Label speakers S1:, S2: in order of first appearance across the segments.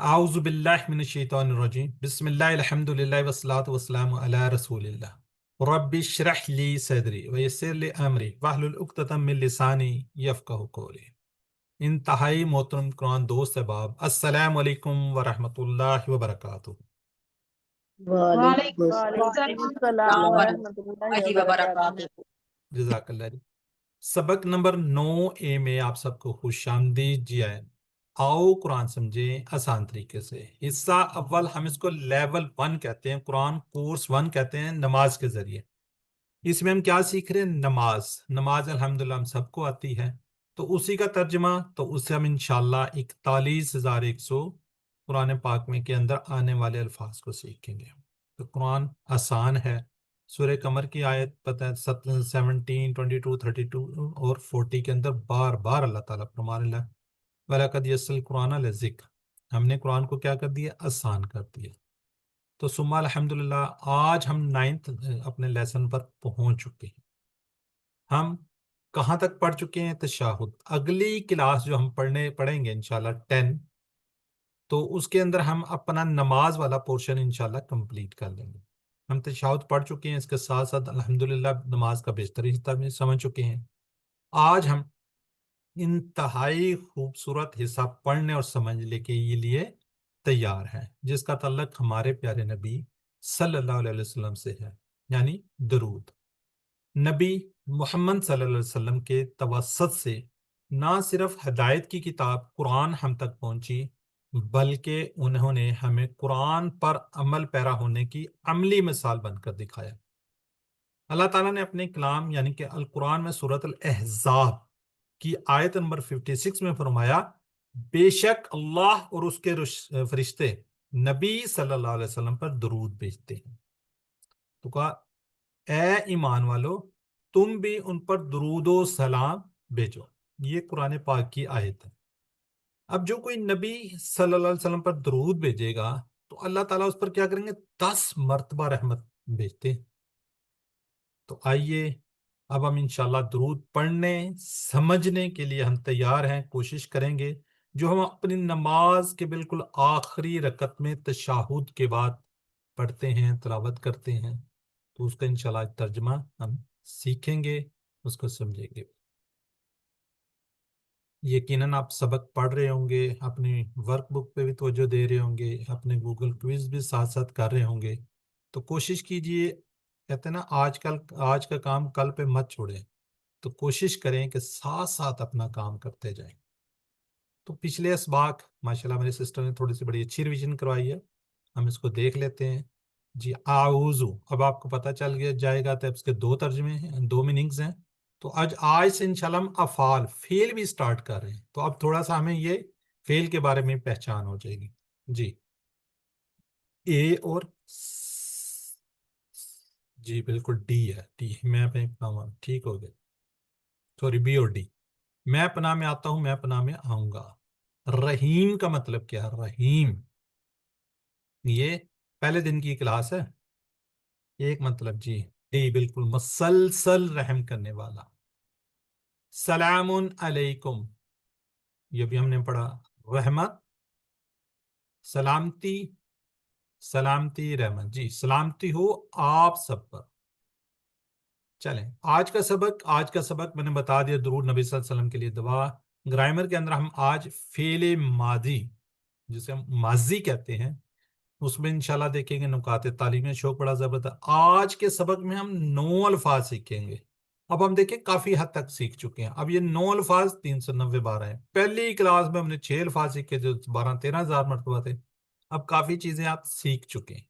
S1: اعوذ باللہ من الشیطان الرجیم بسم اللہ الحمد للہ والصلاۃ والسلام علی رسول اللہ رب اشرح لی صدری ویسر لی امری واحلل عقدۃ من لسانی یفقہوا قولی۔ انتہائی محترم قرآن دوست احباب، السلام علیکم ورحمۃ اللہ وبرکاتہ۔
S2: وعلیکم
S3: وعلیکم السلام
S2: السلام
S3: ورحمۃ اللہ
S2: ورحمۃ اللہ
S3: وبرکاتہ۔
S2: وبرکاتہ۔
S1: جزاک اللہ جی۔ سبق نمبر 9A میں آپ سب کو خوش آمدید جی آئے۔ آؤ قرآن سمجھیں آسان طریقے سے۔ حصہ اول ہم اس کو لیول 1 کہتے ہیں، قرآن کورس 1 کہتے ہیں، نماز کے ذریعے۔ اس میں ہم کیا سیکھ رہے ہیں؟ نماز الحمدللہ ہم سب کو آتی ہے، تو اسی کا ترجمہ، تو اس سے ہم انشاءاللہ 41,100 قرآن پاک میں کے اندر آنے والے الفاظ کو سیکھیں گے۔ تو قرآن آسان ہے۔ سورہ قمر کی آیت پتہ ہے 17، 22، 32 اور 40 کے اندر بار بار اللہ تعالیٰ فرما رہا ہے وَلَقَدْ يَسَّرْنَا الْقُرْآنَ لِلذِّكْرِ، ہم نے قرآن کو کیا کر دیا؟ آسان کر دیا۔ تو ثم الحمدللہ آج ہم 9th اپنے لیسن پر پہنچ چکے ہیں۔ ہم کہاں تک پڑھ چکے ہیں؟ تشہد۔ اگلی کلاس جو ہم پڑھیں گے انشاءاللہ 10، تو اس کے اندر ہم اپنا نماز والا پورشن انشاءاللہ کمپلیٹ کر لیں گے۔ ہم تشہد پڑھ چکے ہیں، اس کے ساتھ ساتھ الحمدللہ نماز کا بیشترین حصہ بھی سمجھ چکے ہیں۔ آج ہم انتہائی خوبصورت حصہ پڑھنے اور سمجھنے کے لیے تیار ہیں، جس کا تعلق ہمارے پیارے نبی صلی اللہ علیہ وسلم سے ہے، یعنی درود۔ نبی محمد صلی اللہ علیہ وسلم کے توسط سے نہ صرف ہدایت کی کتاب قرآن ہم تک پہنچی، بلکہ انہوں نے ہمیں قرآن پر عمل پیرا ہونے کی عملی مثال بن کر دکھایا۔ اللہ تعالیٰ نے اپنے کلام یعنی کہ القرآن میں سورۃ الاحزاب کی آیت نمبر 56 میں فرمایا، بے شک اللہ اور اس کے فرشتے نبی صلی اللہ علیہ وسلم پر درود بھیجتے ہیں۔ تو کہا اے ایمان والو تم بھی ان پر درود و سلام بھیجو۔ یہ قرآن پاک کی آیت ہے۔ اب جو کوئی نبی صلی اللہ علیہ وسلم پر درود بھیجے گا تو اللہ تعالیٰ اس پر کیا کریں گے؟ 10 مرتبہ رحمت بھیجتے ہیں۔ تو آئیے اب ہم انشاءاللہ درود پڑھنے سمجھنے کے لیے ہم تیار ہیں، کوشش کریں گے جو ہم اپنی نماز کے بالکل آخری رکعت میں تشہد کے بعد پڑھتے ہیں، تلاوت کرتے ہیں، تو اس کا انشاءاللہ ترجمہ ہم سیکھیں گے، اس کو سمجھیں گے۔ یقیناً آپ سبق پڑھ رہے ہوں گے، اپنی ورک بک پہ بھی توجہ دے رہے ہوں گے، اپنے گوگل کوئز بھی ساتھ ساتھ کر رہے ہوں گے۔ تو کوشش کیجئے، کہتے ہیں نا آج کا کام کل پہ مت چھوڑیں، تو کوشش کریں کہ ساتھ ساتھ اپنا کام کرتے جائیں۔ تو پچھلے اسباق ماشاءاللہ میرے سسٹر نے تھوڑی سی بڑی اچھی ریویژن کروائی ہے، ہم اس کو دیکھ لیتے ہیں۔ جی اعوذ، اب آپ کو پتہ چل گیا جائے گا تو اس کے 2 ترجمے ہیں، 2 میننگز ہیں۔ تو آج سے انشاءاللہ ہم افعال فعل بھی سٹارٹ کر رہے ہیں، تو اب تھوڑا سا ہمیں یہ فعل کے بارے میں پہچان ہو جائے گی۔ جی اے اور جی بالکل ڈی ہے، ڈی میں ٹھیک ہو گیا، سوری بی اور ڈی۔ میں پناہ میں آتا ہوں، میں پناہ میں آؤں گا۔ رحیم کا مطلب کیا ہے؟ رحیم یہ پہلے دن کی کلاس ہے، ایک مطلب جی ڈی بالکل مسلسل رحم کرنے والا۔ سلام علیکم، یہ بھی ہم نے پڑھا، رحمت سلامتی، سلامتی رحمت، جی سلامتی ہو آپ سب پر۔ چلیں آج کا سبق میں نے بتا دیا، درود نبی صلی اللہ علیہ وسلم کے لیے دعا۔ گرامر کے اندر ہم آج فعل ماضی جسے ہم ماضی کہتے ہیں، اس میں انشاءاللہ دیکھیں گے نکات تعلیمی شوق بڑا زبردست۔ آج کے سبق میں ہم 9 الفاظ سیکھیں گے۔ اب ہم دیکھیں کافی حد تک سیکھ چکے ہیں، اب یہ 9 الفاظ 390 بار ہیں۔ پہلی کلاس میں ہم نے 6 الفاظ سیکھے جو 12-13 ہزار مرتبہ تھے، اب کافی چیزیں آپ سیکھ چکے ہیں۔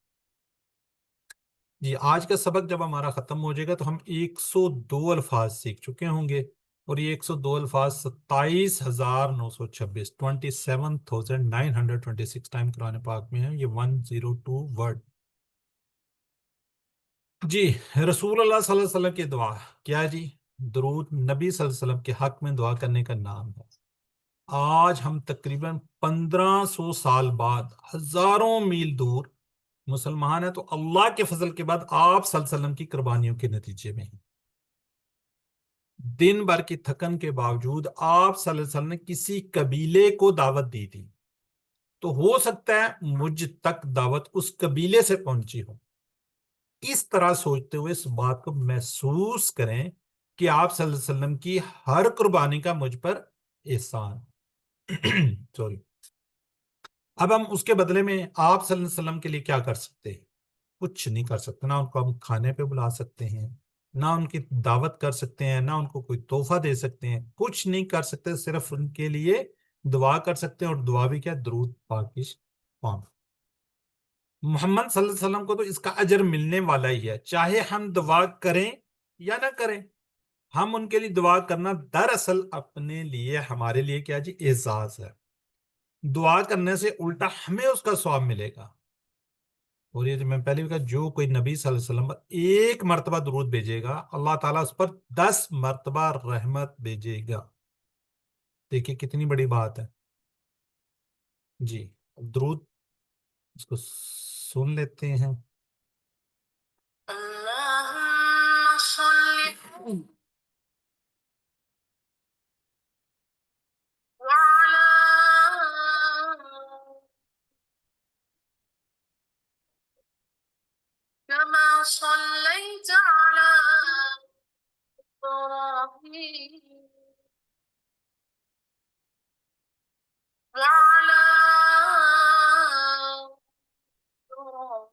S1: جی آج کا سبق جب ہمارا ختم ہو جائے گا تو ہم 102 الفاظ سیکھ چکے ہوں گے، اور یہ 102 الفاظ 27,926 27,926 ٹائم قرآن پاک میں ہے، یہ 102 ورڈ۔ جی رسول اللہ صلی اللہ علیہ وسلم کی دعا کیا جی؟ درود نبی صلی اللہ علیہ وسلم کے حق میں دعا کرنے کا نام ہے۔ آج ہم تقریباً 1500 سال بعد، ہزاروں میل دور مسلمان ہیں، تو اللہ کے فضل کے بعد آپ صلی اللہ علیہ وسلم کی قربانیوں کے نتیجے میں ہیں۔ دن بھر کی تھکن کے باوجود آپ صلی اللہ علیہ وسلم نے کسی قبیلے کو دعوت دی تھی، تو ہو سکتا ہے مجھ تک دعوت اس قبیلے سے پہنچی ہو. اس طرح سوچتے ہوئے اس بات کو محسوس کریں کہ آپ صلی اللہ علیہ وسلم کی ہر قربانی کا مجھ پر احسان. سوری. اب ہم اس کے بدلے میں آپ صلی اللہ علیہ وسلم کے لیے کیا کر سکتے ہیں؟ کچھ نہیں کر سکتے. نہ ان کو ہم کھانے پہ بلا سکتے ہیں، نہ ان کی دعوت کر سکتے ہیں، نہ ان کو کوئی تحفہ دے سکتے ہیں. کچھ نہیں کر سکتے، صرف ان کے لیے دعا کر سکتے ہیں. اور دعا بھی کیا؟ درود پاکش پاک. محمد صلی اللہ علیہ وسلم کو تو اس کا اجر ملنے والا ہی ہے، چاہے ہم دعا کریں یا نہ کریں. ہم ان کے لیے دعا کرنا دراصل اپنے لیے، ہمارے لیے کیا جی؟ اعزاز ہے. دعا کرنے سے الٹا ہمیں اس کا ثواب ملے گا. اور یہ جو میں پہلے بھی کہا، جو کوئی نبی صلی اللہ علیہ وسلم پر ایک مرتبہ درود بھیجے گا، اللہ تعالیٰ اس پر 10 مرتبہ رحمت بھیجے گا. دیکھیں کتنی بڑی بات ہے. جی درود اس کو سن لیتے ہیں. اللہم صلی وعلا كما صليت على إبراهيم وعلى إبراهيم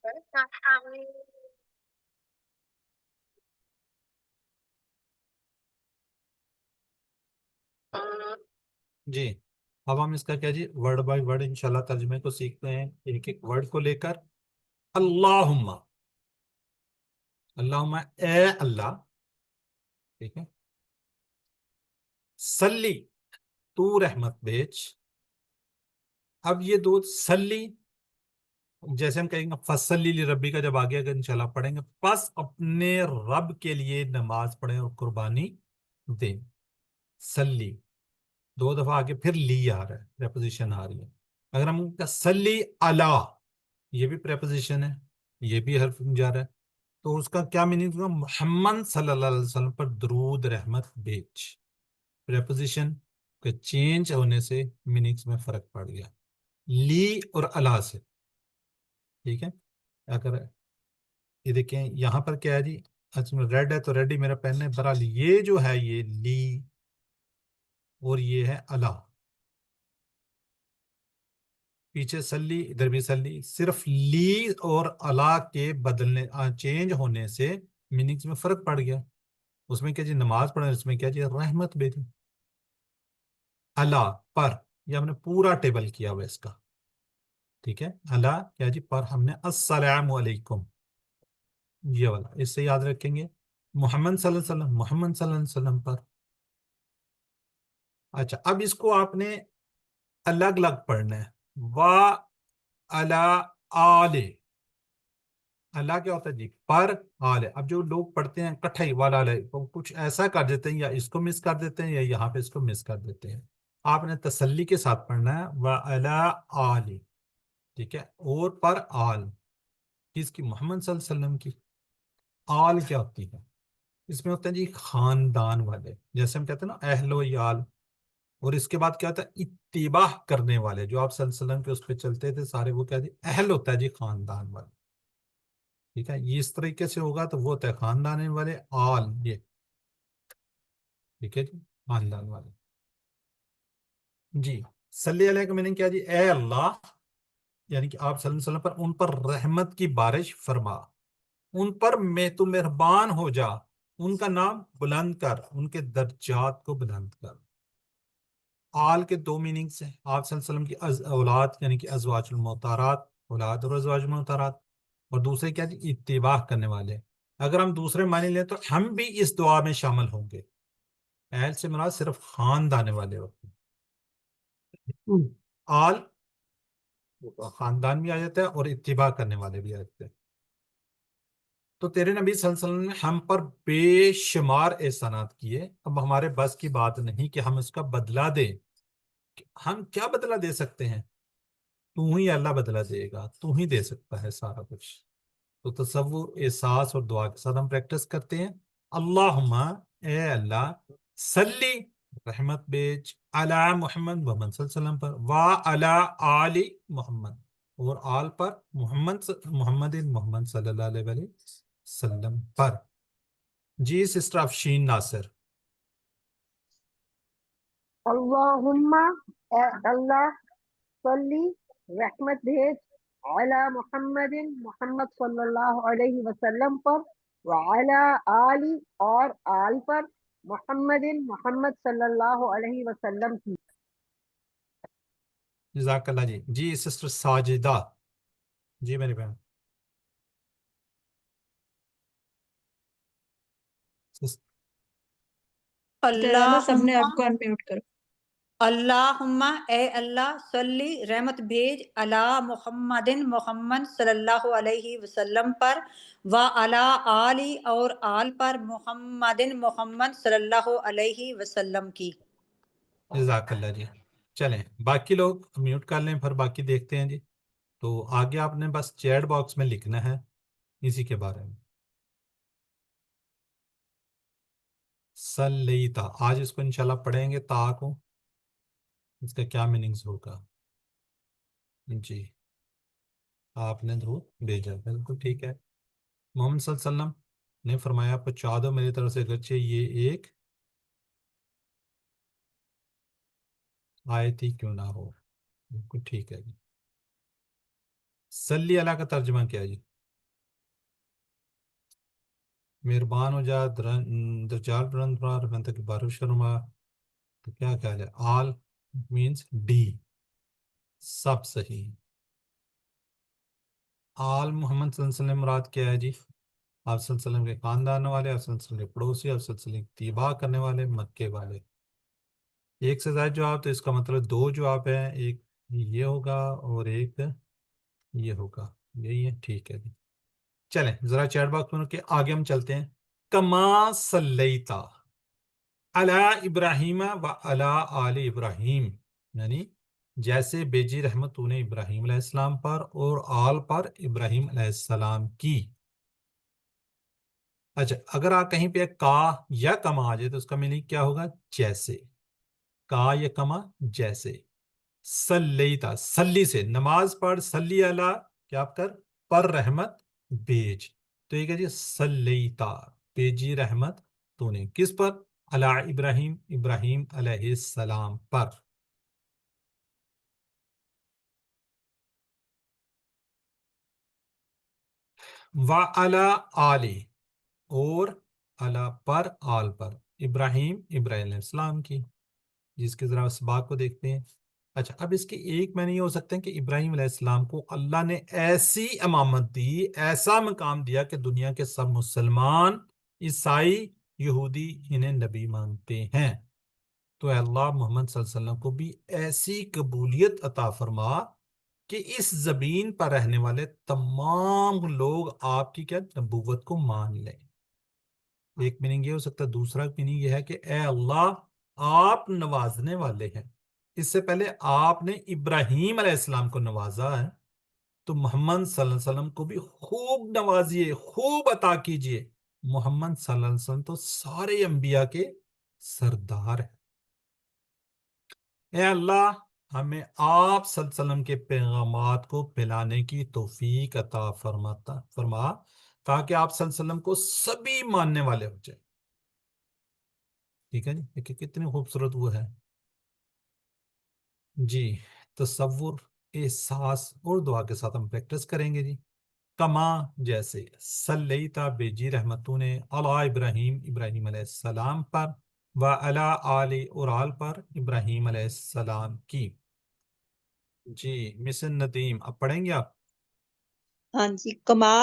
S1: إنك حميد. جی اب ہم اس کا کیا جی ورڈ بائی ورڈ انشاءاللہ ترجمے کو سیکھتے ہیں، ایک ایک ورڈ کو لے کر. اللہم، اللہم اے اللہ، ٹھیک ہے. سلی، تو رحمت بیچ. اب یہ دو سلی، جیسے ہم کہیں گے فصلی لربی کا جب آگے اگر انشاءاللہ پڑھیں گے، پس اپنے رب کے لیے نماز پڑھیں اور قربانی دیں. سلی دو دفعہ آگے پھر لی آ رہا ہے، پریپوزیشن آ رہی ہے. اگر ہم سلی علی، یہ بھی پریپوزیشن ہے، یہ بھی حرف جا رہا ہے. تو اس کا کیا میننگ ہوگا؟ محمد صلی اللہ علیہ وسلم پر درود رحمت بھیج. پریپوزیشن کے چینج ہونے سے میننگز میں فرق پڑ گیا، لی اور علی سے. ٹھیک ہے. اگر یہ دیکھیں یہاں پر کیا ہے جی، ریڈ ہے تو ریڈ ہی میرا پین ہے. برحال یہ جو ہے یہ لی اور یہ ہے علی. پیچھے سلی، ادھر بھی سلی. صرف لی اور علا کے بدلنے چینج ہونے سے میننگز میں فرق پڑ گیا. اس میں کیا جی نماز پڑھا، اس میں کیا جی رحمت بھیجی. علا پر، یہ ہم نے پورا ٹیبل کیا ہوا اس کا. ٹھیک ہے. علا کیا جی پر، ہم نے السلام علیکم یہ والا، اس سے یاد رکھیں گے. محمد صلی اللہ علیہ وسلم، محمد صلی اللہ علیہ وسلم پر. اچھا اب اس کو آپ نے الگ الگ پڑھنا ہے. وا علا آل، اللہ کیا ہوتا ہے جی پر آل. اب جو لوگ پڑھتے ہیں کٹھائی والا وہ کچھ ایسا کر دیتے ہیں، یا اس کو مس کر دیتے ہیں یا یہاں پہ اس کو مس کر دیتے ہیں. آپ نے تسلی کے ساتھ پڑھنا ہے وعلی آل. ٹھیک ہے. اور پر آل کس کی؟ محمد صلی اللہ علیہ وسلم کی. آل کیا ہوتی ہے؟ اس میں ہوتا ہے جی خاندان والے، جیسے ہم کہتے ہیں نا اہل و یال. اور اس کے بعد کیا ہوتا ہے؟ اتباع کرنے والے، جو آپ صلی اللہ علیہ وسلم کے اس پہ چلتے تھے سارے، وہ کیا جی اہل ہوتا ہے جی خاندان والے. ٹھیک ہے. یہ اس طریقے سے ہوگا تو وہ ہوتا ہے خاندان والے آل. یہ ٹھیک ہے جی خاندان والے. جی صلی علیہ کا میننگ کیا جی؟ اے اللہ، یعنی کہ آپ صلی اللہ علیہ وسلم پر، ان پر رحمت کی بارش فرما، ان پر میں تو مہربان ہو جا، ان کا نام بلند کر، ان کے درجات کو بلند کر. آل کے دو میننگس ہیں. آپ صلی اللہ علیہ وسلم کی اولاد یعنی کہ ازواج المطہرات، اولاد اور ازواج المطہرات. اور دوسرے کیا جی؟ اتباع کرنے والے. اگر ہم دوسرے معنی لیں تو ہم بھی اس دعا میں شامل ہوں گے. اہل سے مراد صرف خاندان والے ہوتے ہیں. آل خاندان بھی آ جاتا ہے اور اتباع کرنے والے بھی آ جاتے ہیں. تو تیرے نبی صلی اللہ علیہ وسلم نے ہم پر بے شمار احسانات کیے. اب ہمارے بس کی بات نہیں کہ ہم اس کا بدلہ دیں. ہم کیا بدلہ دے سکتے ہیں؟ تو ہی اللہ بدلہ دے گا، تو ہی دے سکتا ہے سارا کچھ. تو تصور، احساس اور دعا کے ساتھ ہم پریکٹس کرتے ہیں. اللہم اے اللہ صلی رحمت بیچ علی محمد محمد صلی اللہ علیہ وسلم پر و علی آل محمد اور آل پر محمد صلی اللہ علیہ وسلم پر. جی سسٹر افشین ناصر.
S3: اللہم اے اللہ صلی رحمت بھیج علی محمد محمد صلی اللہ علیہ وسلم پر وعلی آل اور آل پر محمد محمد صلی اللہ علیہ وسلم کی.
S1: جزاک اللہ جی. جی سسٹر ساجدہ. جی میری بہن.
S2: سب نے آپ کو انمیوٹ کرو. اللہم اے اللہ صلی رحمت بھیج علی محمد محمد صلی اللہ علیہ وسلم پر و علی آل اور آل پر محمد محمد صلی اللہ علیہ وسلم کی.
S1: جزاک اللہ جی. چلیں باقی لوگ میوٹ کر لیں پھر باقی دیکھتے ہیں جی. تو آگے آپ نے بس چیٹ باکس میں لکھنا ہے اسی کے بارے میں. سلیتا آج اس کو انشاءاللہ پڑھیں گے. تا کو اس کا کیا میننگز ہوگا. جی آپ نے درود بھیجا بالکل ٹھیک ہے. محمد صلی اللہ علیہ وسلم نے فرمایا پہنچا دو میری طرف سے اگرچہ یہ ایک آیت ہی کیوں نہ ہو. بالکل ٹھیک ہے جی. صلی اللہ کا ترجمہ کیا جی. مہربان ہو جا درجال بلند فرما رحمت کی بارش فرما. تو کیا خیال ہے. آل مینس ڈی سب صحیح. آل محمد صلی اللہ علیہ وسلم مراد کیا ہے جی. آپ صلی اللہ علیہ وسلم کے خاندان والے, آپ صلی اللہ علیہ وسلم کے پڑوسی, آپ صلی اللہ علیہ وسلم کی اتباع کرنے والے, مکے والے. ایک سے زائد جواب تو اس کا مطلب دو جواب ہیں. ایک یہ ہوگا اور ایک یہ ہوگا. یہی ہے ٹھیک ہے جی. چلیں ذرا چیٹ باکس میں کے آگے ہم چلتے ہیں. کما صلیتا علی ابراہیم و علی آل ابراہیم یعنی جیسے بیجی رحمت تو نے ابراہیم علیہ السلام پر اور آل پر ابراہیم علیہ السلام کی. اچھا اگر آپ کہیں پہ کا یا کما آ جائے تو اس کا میننگ کیا ہوگا. جیسے. کا یا کما جیسے. صلیتا صلی سے نماز پڑھ. صلی علی کیا آپ کر پر رحمت بیج. تو یہ کہ جی صلیتا بیجی رحمت تو نے کس پر. علی ابراہیم ابراہیم علیہ السلام پر. وعلی آل اور علی پر آل پر ابراہیم ابراہیم علیہ السلام کی. جس کے ذرا اس بات کو دیکھتے ہیں. اچھا اب اس کی ایک معنی یہ ہو سکتے ہیں کہ ابراہیم علیہ السلام کو اللہ نے ایسی امامت دی, ایسا مقام دیا کہ دنیا کے سب مسلمان, عیسائی, یہودی انہیں نبی مانتے ہیں. تو اے اللہ محمد صلی اللہ علیہ وسلم کو بھی ایسی قبولیت عطا فرما کہ اس زمین پر رہنے والے تمام لوگ آپ کی کیا نبوت کو مان لیں. ایک میننگ یہ ہو سکتا ہے. دوسرا میننگ یہ ہے کہ اے اللہ آپ نوازنے والے ہیں. اس سے پہلے آپ نے ابراہیم علیہ السلام کو نوازا ہے تو محمد صلی اللہ علیہ وسلم کو بھی خوب نوازیے, خوب عطا کیجیے. محمد صلی اللہ علیہ وسلم تو سارے انبیاء کے سردار ہیں. اے اللہ ہمیں آپ صلی اللہ علیہ وسلم کے پیغامات کو پھیلانے کی توفیق عطا فرما تاکہ آپ صلی اللہ علیہ وسلم کو سبھی ماننے والے ہو جائیں. ٹھیک ہے جی. دیکھیں کتنی خوبصورت وہ ہے جی. تصور, احساس اور دعا کے ساتھ ہم پریکٹس کریں گے جی. کما جیسے صلیتا بیجی رحمتوں نے علی ابراہیم ابراہیم علیہ السلام پر و علی آل اور آل پر ابراہیم علیہ السلام کی. جی مس ندیم اب پڑھیں گے آپ.
S4: ہاں جی. کما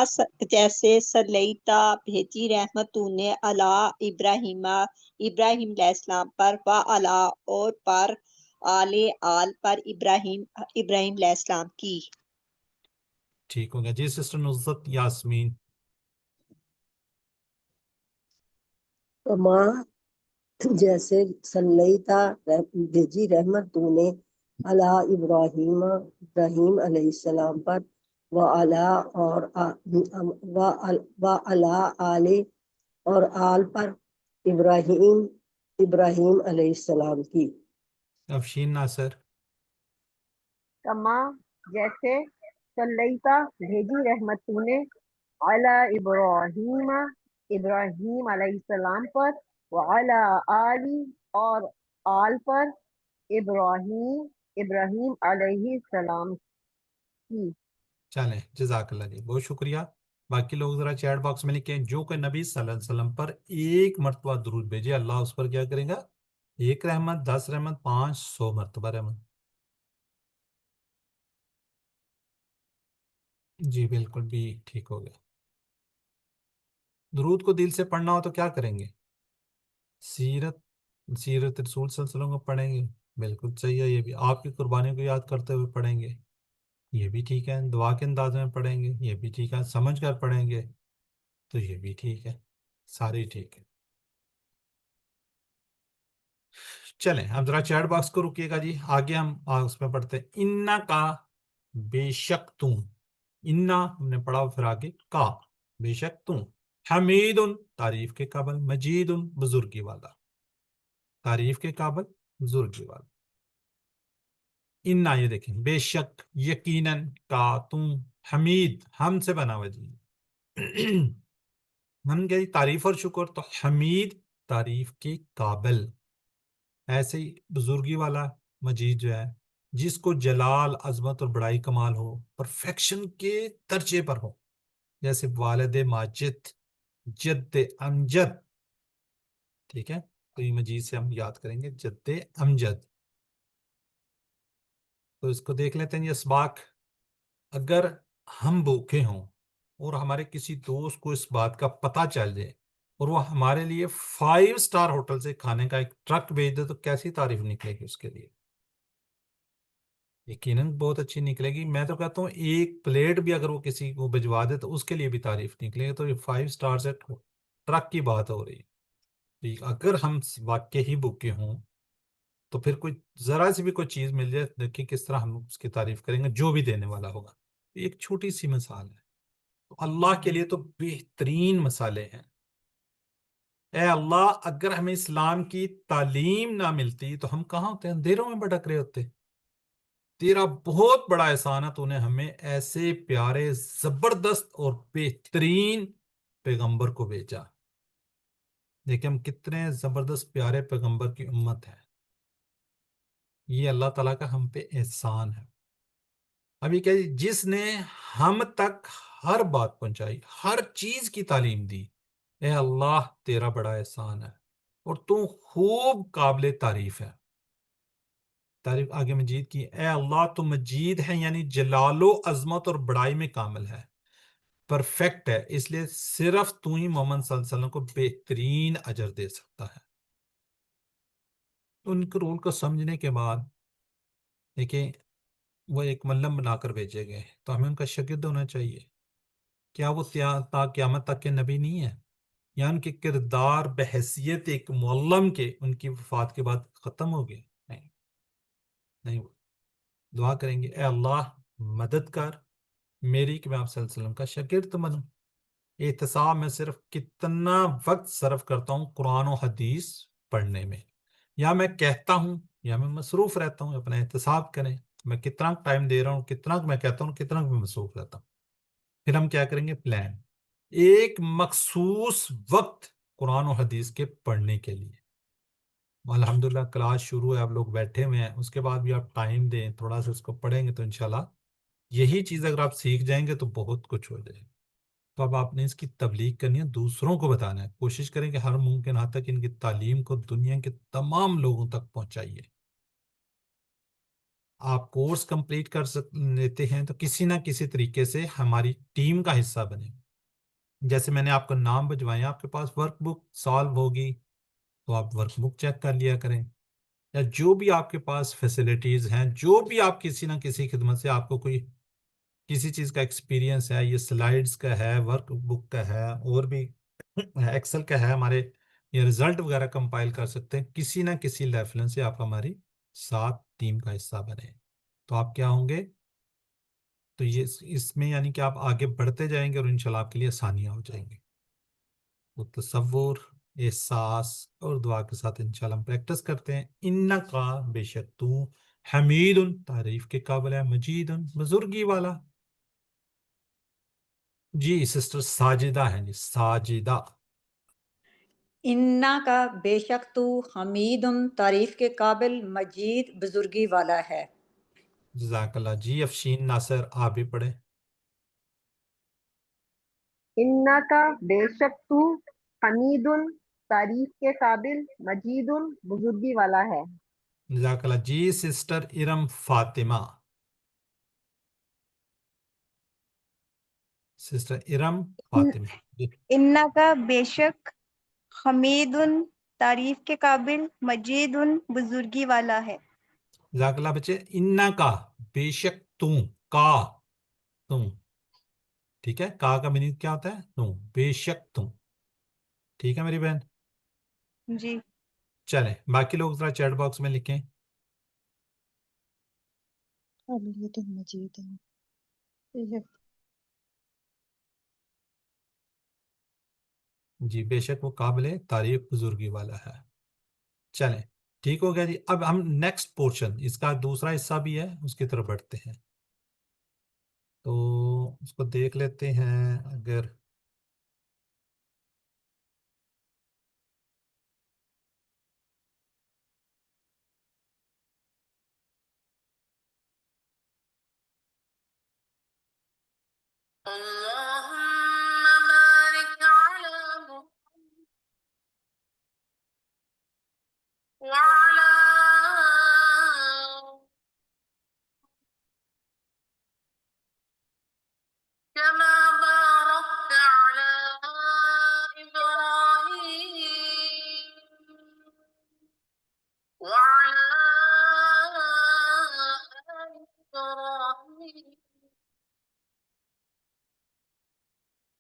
S4: جیسے صلیتا بھیجی رحمت تو نے علی ابراہیم ابراہیم علیہ السلام پر و علی اور پر آل پر ابراہیم علیہ السلام کی.
S1: ٹھیک ہو گیا جی. سسٹر نصرت یاسمین.
S5: کما جیسے صلیتا بھیجی رحمت تو نے علی ابراہیم ابراہیم علیہ السلام پر و علی آل اور آل پر ابراہیم علیہ السلام کی.
S1: افشین ناصر.
S3: کما جیسے صلیتا بھیجی رحمت تو نے علی ابراہیم ابراہیم علیہ السلام پر وعلی آلی اور آل پر ابراہیم ابراہیم علیہ السلام کی.
S1: چلیں جزاک اللہ جی، بہت شکریہ. باقی لوگ ذرا چیٹ باکس میں لکھیں جو کوئی نبی صلی اللہ علیہ وسلم پر ایک مرتبہ درود بھیجے اللہ اس پر کیا کرے گا؟ 1 رحمت، 10 رحمت، 500 مرتبہ رحمت. جی بالکل بھی ٹھیک ہو گیا. درود کو دل سے پڑھنا ہو تو کیا کریں گے؟ سیرت رسول صلی اللہ علیہ وسلم کو پڑھیں گے. بالکل صحیح ہے، یہ بھی آپ کی قربانی کو یاد کرتے ہوئے پڑھیں گے، یہ بھی ٹھیک ہے. دعا کے انداز میں پڑھیں گے، یہ بھی ٹھیک ہے. سمجھ کر پڑھیں گے تو یہ بھی ٹھیک ہے. سارے ٹھیک ہے. چلیں اب ذرا چیٹ باکس کو رکیے گا جی، آگے ہم اس میں پڑھتے ہیں. انا کا بے شک تم، انا ہم نے پڑھا، پھر آگے کا بے شک تم، حمید تعریف کے قابل، مجید بزرگی والا، تعریف کے قابل بزرگی والا. انا یہ دیکھیں، بے شک، یقیناً، کا تم، حمید ہم سے بنا ہوا جی. ہم گئی تعریف اور شکر، تو حمید تعریف کے قابل، ایسے ہی بزرگی والا مجید جو ہے جس کو جلال، عظمت اور بڑائی کمال ہو، پرفیکشن کے درجے پر ہو، جیسے والد ماجد، جد امجد. ٹھیک ہے، تو یہ مجید سے ہم یاد کریں گے جد امجد. تو اس کو دیکھ لیتے ہیں یہ اسباق. اگر ہم بھوکے ہوں اور ہمارے کسی دوست کو اس بات کا پتہ چل جائے اور وہ ہمارے لیے 5 اسٹار ہوٹل سے کھانے کا ایک ٹرک بھیج دے تو کیسی تعریف نکلے گی اس کے لیے؟ یقیناً بہت اچھی نکلے گی. میں تو کہتا ہوں ایک پلیٹ بھی اگر وہ کسی کو بھجوا دے تو اس کے لیے بھی تعریف نکلے گی. تو یہ 5 اسٹار سے ٹرک کی بات ہو رہی ہے. اگر ہم واقع ہی بھوکے ہوں تو پھر کوئی ذرا سی بھی کوئی چیز مل جائے، دیکھیں کس طرح ہم اس کی تعریف کریں گے جو بھی دینے والا ہوگا. ایک چھوٹی سی مثال ہے، تو اللہ کے لیے تو بہترین مثالیں ہیں. اے اللہ، اگر ہمیں اسلام کی تعلیم نہ ملتی تو ہم کہاں ہوتے؟ اندھیروں میں بھٹک رہے ہوتے. تیرا بہت بڑا احسان ہے، تو نے ہمیں ایسے پیارے، زبردست اور بہترین پیغمبر کو بھیجا. دیکھیں ہم کتنے زبردست پیارے پیغمبر کی امت ہے. یہ اللہ تعالیٰ کا ہم پہ احسان ہے. ابھی کیا جس نے ہم تک ہر بات پہنچائی، ہر چیز کی تعلیم دی. اے اللہ تیرا بڑا احسان ہے اور تو خوب قابل تعریف ہے. تعریف آگے مجید کی. اے اللہ تو مجید ہے، یعنی جلال و عظمت اور بڑائی میں کامل ہے، پرفیکٹ ہے، اس لیے صرف تو ہی محمد صلی اللہ علیہ وسلم کو بہترین اجر دے سکتا ہے. ان کے رول کو سمجھنے کے بعد دیکھیں وہ ایک ملم بنا کر بھیجے گئے، تو ہمیں ان کا شاگرد ہونا چاہیے. کیا وہ تا قیامت تک کے نبی نہیں ہے؟ یا ان کے کردار بحیثیت ایک معلم کے ان کی وفات کے بعد ختم ہو گئے؟ نہیں. دعا کریں گے اے اللہ مدد کر میری کہ میں آپ صلی اللہ علیہ وسلم کا شاگرد بنوں. احتساب میں صرف کتنا وقت صرف کرتا ہوں قرآن و حدیث پڑھنے میں، یا میں کہتا ہوں یا میں مصروف رہتا ہوں. اپنا احتساب کریں، میں کتنا ٹائم دے رہا ہوں، کتنا میں کہتا ہوں، کتنا میں مصروف رہتا ہوں. پھر ہم کیا کریں گے؟ پلان، ایک مخصوص وقت قرآن و حدیث کے پڑھنے کے لیے. الحمدللہ کلاس شروع ہے، آپ لوگ بیٹھے ہوئے ہیں، اس کے بعد بھی آپ ٹائم دیں، تھوڑا سا اس کو پڑھیں گے تو انشاءاللہ یہی چیز اگر آپ سیکھ جائیں گے تو بہت کچھ ہو جائے گا. تو اب آپ نے اس کی تبلیغ کرنی ہے، دوسروں کو بتانا ہے. کوشش کریں کہ ہر ممکن حد تک ان کی تعلیم کو دنیا کے تمام لوگوں تک پہنچائیے. آپ کورس کمپلیٹ کر لیتے ہیں تو کسی نہ کسی طریقے سے ہماری ٹیم کا حصہ بنیں. جیسے میں نے آپ کو نام بھجوائے، آپ کے پاس ورک بک سالو ہوگی تو آپ ورک بک چیک کر لیا کریں، یا جو بھی آپ کے پاس فیسلٹیز ہیں، جو بھی آپ کسی نہ کسی خدمت سے آپ کو کوئی کسی چیز کا ایکسپیرینس ہے، یہ سلائیڈز کا ہے، ورک بک کا ہے، اور بھی ایکسل کا ہے، ہمارے یہ رزلٹ وغیرہ کمپائل کر سکتے ہیں. کسی نہ کسی لیفلن سے آپ ہماری ساتھ ٹیم کا حصہ بنے تو آپ کیا ہوں گے؟ تو یہ اس میں یعنی کہ آپ آگے بڑھتے جائیں گے اور انشاءاللہ آپ کے لیے آسانیاں ہو جائیں گی. وہ تصور احساس اور دعا کے ساتھ انشاءاللہ ہم پریکٹس کرتے ہیں. انکا بے شک تو حمید تعریف کے قابل ہے, مجید بزرگی والا. جی سسٹر ساجدہ ہیں جی, ساجدہ.
S2: انا کا بے شک تو حمید تعریف کے قابل مجید بزرگی والا ہے.
S1: جزاک اللہ. جی افشین ناصر آپ بھی پڑھیں.
S3: انا کا بے شک تو حمید تعریف کے قابل مجید بزرگی والا ہے.
S1: جزاک اللہ. جی سسٹر ارم فاطمہ, سسٹر ارم فاطمہ. جی
S6: انا کا بے شک حمید تعریف کے قابل مجید بزرگی والا ہے.
S1: جزاک اللہ بچے. انا کا بے شک تم, کا تم, ٹھیک ہے, کا میننگ کیا ہوتا ہے؟ تم, بے شک تم. ٹھیک ہے میری بہن.
S6: جی
S1: چلیں باقی لوگ ذرا چیٹ باکس میں لکھیں.
S4: حمید مجید
S1: جی بے شک وہ قابل تعریف بزرگی والا ہے. چلیں ٹھیک ہو گیا جی. اب ہم نیکسٹ پورشن, اس کا دوسرا حصہ بھی ہے, اس کی طرف بڑھتے ہیں. تو اس کو دیکھ لیتے ہیں. اگر
S7: اللهم بارك على محمد وعلى كما باركت على إبراهيم وعلى آل إبراهيم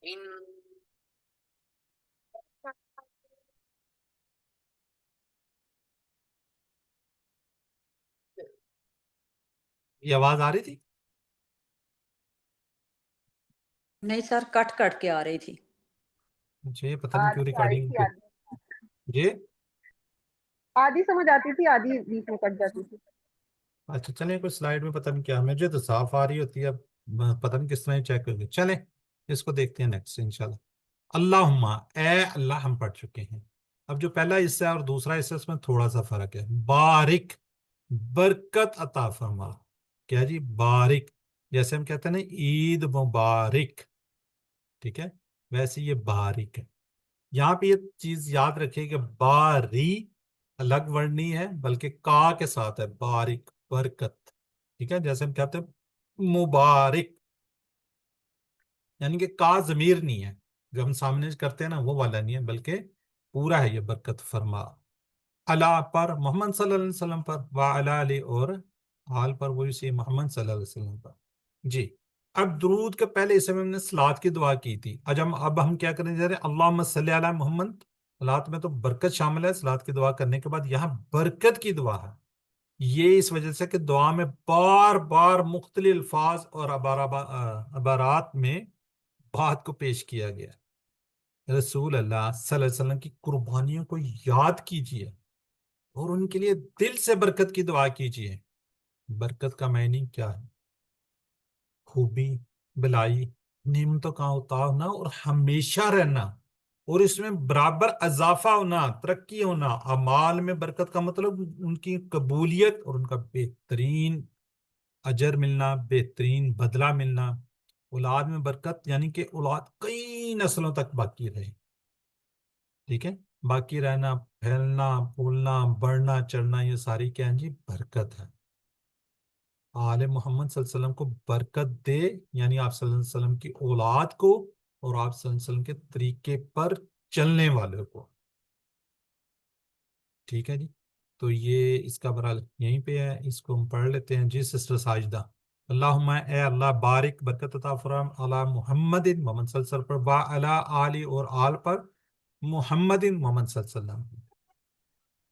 S7: إنك
S1: یہ آواز آ رہی تھی؟
S2: نہیں سر, کٹ کٹ کے آ رہی تھی.
S1: اچھا یہ پتہ نہیں کیوں
S3: آدھی آ رہی
S1: ریکارڈنگ
S3: تھی,
S1: پہ. جی
S3: آدھی سمجھ آتی تھی, آدھی بیچ میں کٹ جاتی تھی.
S1: اچھا چلیں, کوئی سلائیڈ میں پتہ نہیں کیا, مجھے تو صاف آ رہی ہوتی ہے, اب پتہ نہیں کس طرح چیک کر کے. چلیں اس کو دیکھتے ہیں نیکسٹ انشاءاللہ. اللہم, اے اللہ, ہم پڑھ چکے ہیں. اب جو پہلا حصہ ہے اور دوسرا حصہ, اس میں تھوڑا سا فرق ہے. بارک, برکت عطا فرما. کیا جی؟ بارک. جیسے ہم کہتے ہیں نا عید مبارک, ٹھیک ہے, ویسے یہ بارک ہے. یہاں پہ یہ چیز یاد رکھیے کہ باری الگ ورڈ نہیں ہے, بلکہ کا کے ساتھ ہے. بارک, برکت, ٹھیک ہے. جیسے ہم کہتے ہیں مبارک, یعنی کہ کا ضمیر نہیں ہے, جو ہم سامنے کرتے ہیں نا وہ والا نہیں ہے, بلکہ پورا ہے یہ برکت فرما. علی پر, محمد صلی اللہ علیہ وسلم پر, وعلی علی اور حال پر, وہی سی محمد صلی اللہ علیہ وسلم پر. جی اب درود کے پہلے اس میں ہم نے صلوات کی دعا کی تھی. اب ہم کیا کرنے جا رہے ہیں؟ اللہم صلی علی محمد. صلوات میں تو برکت شامل ہے, صلوات کی دعا کرنے کے بعد یہاں برکت کی دعا ہے. یہ اس وجہ سے کہ دعا میں بار بار مختلف الفاظ اور عبارات میں بات کو پیش کیا گیا. رسول اللہ صلی اللہ علیہ وسلم کی قربانیوں کو یاد کیجئے اور ان کے لیے دل سے برکت کی دعا کیجئے. برکت کا معنی کیا ہے؟ خوبی, بلائی, نعمتوں کا اتار ہونا اور ہمیشہ رہنا, اور اس میں برابر اضافہ ہونا, ترقی ہونا. اعمال میں برکت کا مطلب ان کی قبولیت اور ان کا بہترین اجر ملنا, بہترین بدلہ ملنا. اولاد میں برکت یعنی کہ اولاد کئی نسلوں تک باقی رہے, ٹھیک ہے. باقی رہنا, پھیلنا, پھولنا, بڑھنا, چڑھنا, یہ ساری کیا ہیں جی؟ برکت ہے. آل محمد صلی اللہ علیہ وسلم کو برکت دے, یعنی آپ صلی اللہ علیہ وسلم کی اولاد کو اور آپ صلی اللہ علیہ وسلم کے طریقے پر چلنے والے کو. ٹھیک ہے جی. تو یہ اس کا برحال یہیں پہ ہے, اس کو ہم پڑھ لیتے ہیں. جی سسٹر ساجدہ. اللہم, اے اللہ, بارک, برکت عطا فرما, علی محمد, محمد صلی اللہ علیہ وسلم پر, وعلی آل, اور آل پر, محمد, محمد صلی اللہ علیہ وسلم.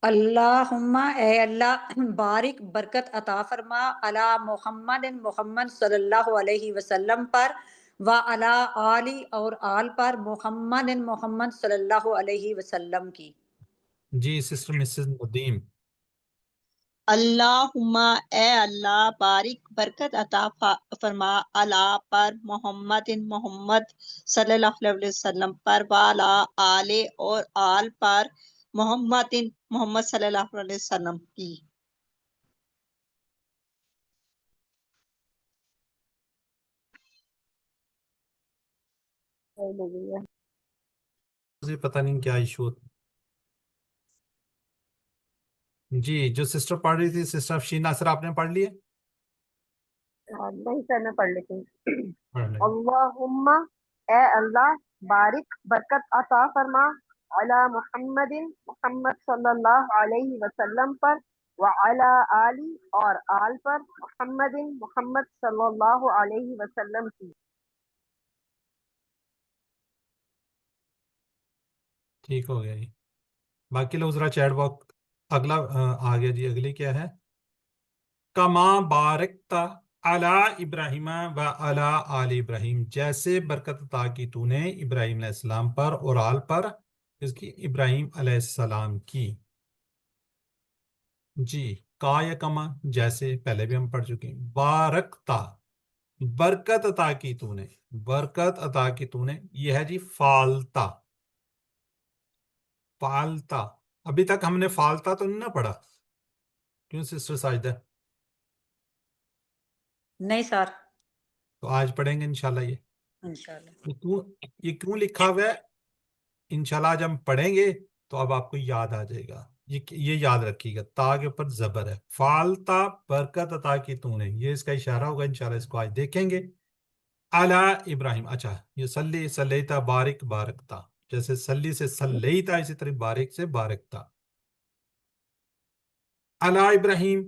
S2: اللہم, اے اللہ, بارک, برکت عطا فرما, علی محمد, محمد صلی اللہ علیہ وسلم پر, وعلی آلی اور آل پر محمد محمد صلی اللہ علیہ وسلم کی۔
S1: جی سسٹر مسز ندیم،
S4: اللہم اے اللہ بارک برکت عطا فرما علی پر محمد محمد صلی اللہ علیہ وسلم پر وعلی آل اور آل پر محمد محمد صلی اللہ علیہ وسلم کی۔
S1: مجھے پتہ نہیں کیا ایشو۔ جی جو سسٹر پڑھ رہی تھی سسٹر افشین ناصر، آپ نے پڑھ لیے؟
S3: نہیں سر میں پڑھ لیتی ہوں۔
S1: پڑھ لیں۔
S3: اللہم اے اللہ بارک برکت عطا فرما علی محمد محمد صلی اللہ علیہ وسلم پر وعلی آلی اور آل پر محمد محمد صلی اللہ علیہ وسلم کی۔
S1: ٹھیک ہو گیا جی۔ باقی لوگ ذرا چیٹ باکس اگلا آ گیا جی، اگلی کیا ہے؟ کما بارکتا علی ابراہیم و علی آل ابراہیم، جیسے برکت عطا کی تو نے ابراہیم علیہ السلام پر اور آل پر اس کی ابراہیم علیہ السلام کی۔ جی کا یا کما، جیسے پہلے بھی ہم پڑھ چکے ہیں۔ بارکتا برکت عطا کی تو نے، برکت عطا کی تو نے، یہ ہے جی فالتا، فالتا۔ ابھی تک ہم نے فالتا تو نہیں نہ پڑھا، کیوں سسٹر ساجدہ؟
S2: نہیں سر،
S1: تو آج پڑھیں گے انشاءاللہ۔
S2: انشاءاللہ۔
S1: یہ کیوں لکھا ہوا ہے؟ انشاءاللہ آج ہم پڑھیں گے تو اب آپ کو یاد آ جائے گا۔ یہ یاد رکھیے گا، تا کے اوپر زبر ہے، فالتا برکت عطا کی تو نے، یہ اس کا اشارہ ہوگا، انشاءاللہ اس کو آج دیکھیں گے۔ علی ابراہیم، اچھا یہ سلی سلیتا بارک بارکتا، جیسے سلی سے سلیتا اسی طرح بارک سے بارکتا۔ علی ابراہیم،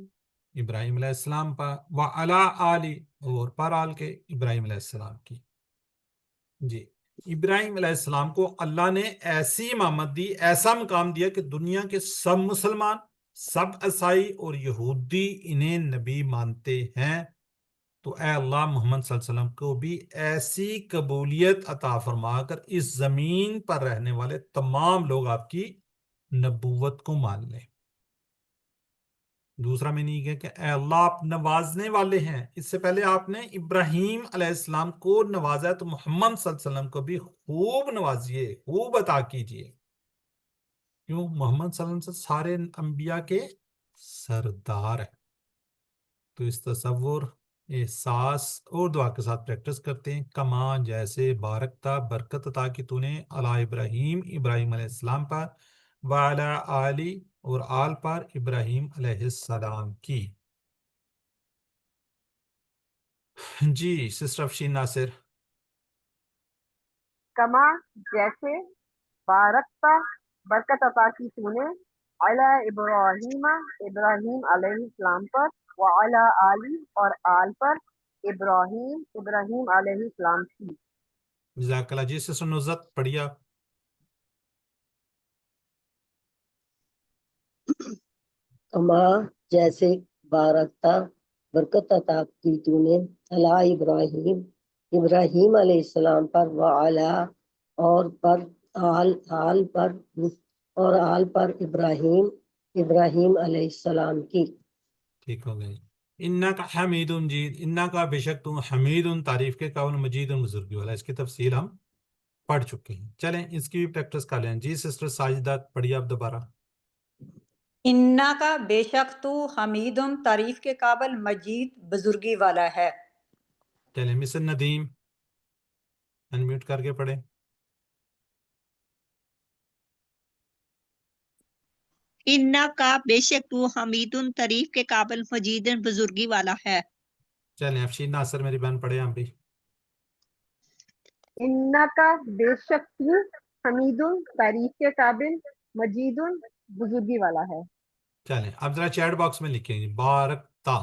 S1: ابراہیم علیہ السلام پر، وعلی آلی اور پر آل کے ابراہیم علیہ السلام کی۔ جی ابراہیم علیہ السلام کو اللہ نے ایسی امامت دی، ایسا مقام دیا کہ دنیا کے سب مسلمان، سب عیسائی اور یہودی انہیں نبی مانتے ہیں۔ تو اے اللہ محمد صلی اللہ علیہ وسلم کو بھی ایسی قبولیت عطا فرما کر اس زمین پر رہنے والے تمام لوگ آپ کی نبوت کو مان لیں۔ دوسرا میں نہیں کہ اے اللہ آپ نوازنے والے ہیں، اس سے پہلے آپ نے ابراہیم علیہ السلام کو نوازا ہے، تو محمد صلی اللہ علیہ وسلم کو بھی خوب نوازیے، خوب عطا کیجیے۔ کیوں؟ محمد صلی اللہ علیہ وسلم سارے انبیاء کے سردار ہیں۔ تو اس تصور، احساس اور دعا کے ساتھ پریکٹس کرتے ہیں۔ کما جیسے بارکتا برکت عطا کی تو نے علی ابراہیم، ابراہیم علیہ السلام پر، وعلی آلی اور آل پر ابراہیم علیہ السلام کی۔ جی سسٹر افشین ناصر،
S3: کما جیسے بارکتا برکت عطا کی تو نے علی ابراہیم ابراہیم علیہ السلام پر وعلی آلی اور آل پر ابراہیم ابراہیم علیہ السلام کی۔
S1: جزاک اللہ۔ جی سسٹر نزت پڑھیے آپ۔
S5: کما جیسے بارکتا برکت عطا کی تو نے علی ابراہیم ابراہیم علیہ السلام پر وعلی اور پر آل پر اور آل پر ابراہیم ابراہیم علیہ السلام کی۔
S1: ٹھیک ہو گئے۔ انا کا حمید جید، انا کا بے شک تم حمید تعریف کے قابل مجید بزرگی والا، اس کی تفصیل ہم پڑھ چکے ہیں۔ چلیں اس کی بھی پریکٹس کر لیں۔ جی سسٹر ساجدہ پڑھیے آپ دوبارہ۔
S2: انا کا بے شک تو حمید تعریف کے قابل مجید بزرگی والا ہے۔
S1: چلیں مسز ندیم انمیوٹ کر کے پڑھیں۔
S4: انا کا بے شک تو حمید تعریف کے قابل مجید بزرگی والا ہے۔
S1: چلیں افشین ناصر میری بہن پڑھے ہم بھی۔
S3: انکا بے شک تو حمید تعریف کے قابل مجید بزرگی والا ہے۔
S1: چلیں اب ذرا چیٹ باکس میں لکھیں گے بارکتا،